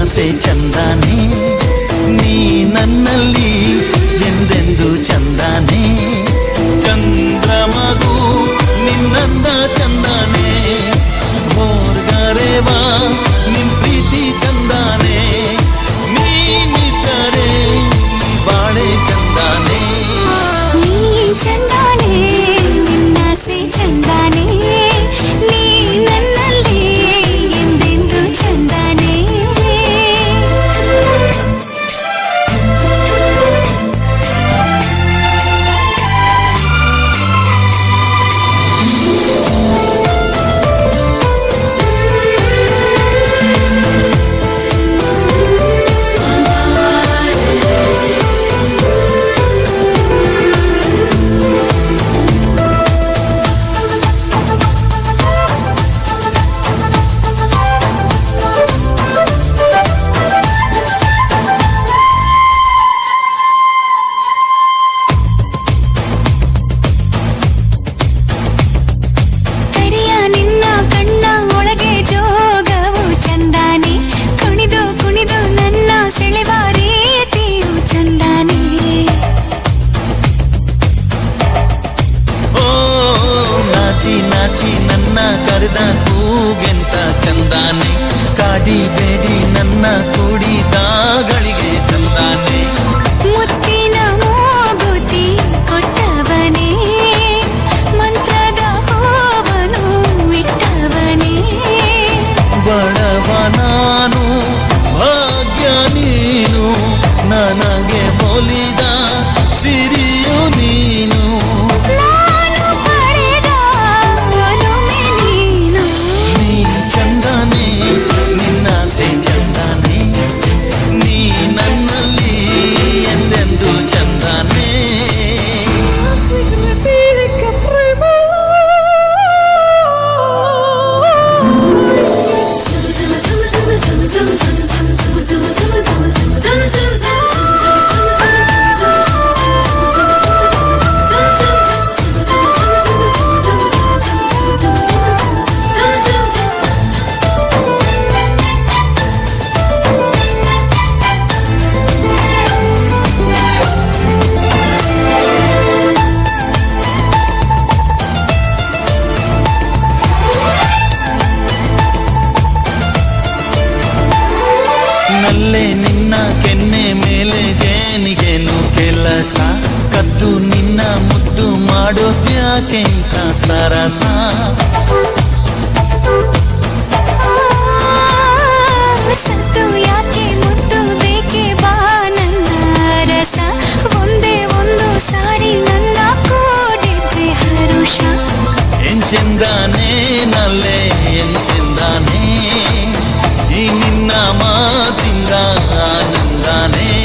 ನಿನ್ನಾಸೆ ಚಂದಾನೆ, ನೀ ನನ್ನಲ್ಲಿ ಎಂದೆಂದು ಚಂದಾನೆ. ಚಂದ್ರಮಗು ನಿನ್ನಂದ ಚಂದಾನೆ, ಹೋರ್ಗರೆವಾ ನಿನ್ ಪ್ರೀತಿ ಚಂದಾನೆ. ನೀನಿಟ್ಟರೆ ಬಾಳೆ ಚಂದಾನೆ, ನೀ ಚಂದಾನೆ ನಿನ್ನಾಸೆ ಚಂದಾನೆ, ನೀ ನನ್ನಲ್ಲಿ ಎಂದೆಂದು ಚಂದಾನೆ. ನಾಚಿ ನನ್ನ ಕರೆದ ಕೂಗೆಂತ ಚಂದಾನೆ, ಕಾಡಿ ಬೇಡಿ ನನ್ನ ಕುಡಿದಾಗಳಿಗೆ ಚಂದಾನೆ. ಮುತ್ತಿನ ಮೂಗುತಿ ಕೊಟ್ಟವನೇ, ಮಂತ್ರದ ಹೋವನು ಇಟ್ಟವನೇ. ಬಡವ ನಾನು ಭಾಗ್ಯ ನೀನು, ನನಗೆ ಒಲಿದ ಸಿರಿಯು ನೀನು. ನಿನ್ನಾಸೆ ಚಂದಾನೆ, ನೀ ನನ್ನಲ್ಲಿ ಎಂದೆಂದು ಚಂದಾನೆ. ನಲ್ಲೆ ನಿನ್ನ ಕೆನ್ನೆ ಮೇಲೆ ಜೇನಿಗೇನು ಕೆಲಸ, ಕದ್ದು ನಿನ್ನ ಮುದ್ದು ಮಾಡೋದ್ಯಾಕೆಂತ ಸರಸ. ಸತ್ತು ಯಾಕೆ ಮುದ್ದು ಬೇಕೆ ಬಾ ನನ್ನ ರಸ, ಒಂದೇ ಒಂದು ಸಾರಿ ನನ್ನ ಕೂಡಿದ್ರೆ ಹರುಷ. ಎಂಚೆಂದಾನೆ ನಲ್ಲೆ ಎಂಚೆಂದಾನೆ, ಈ ನಿನ್ನ ಮಾತಿಂದ ಆನಂದಾನೆ.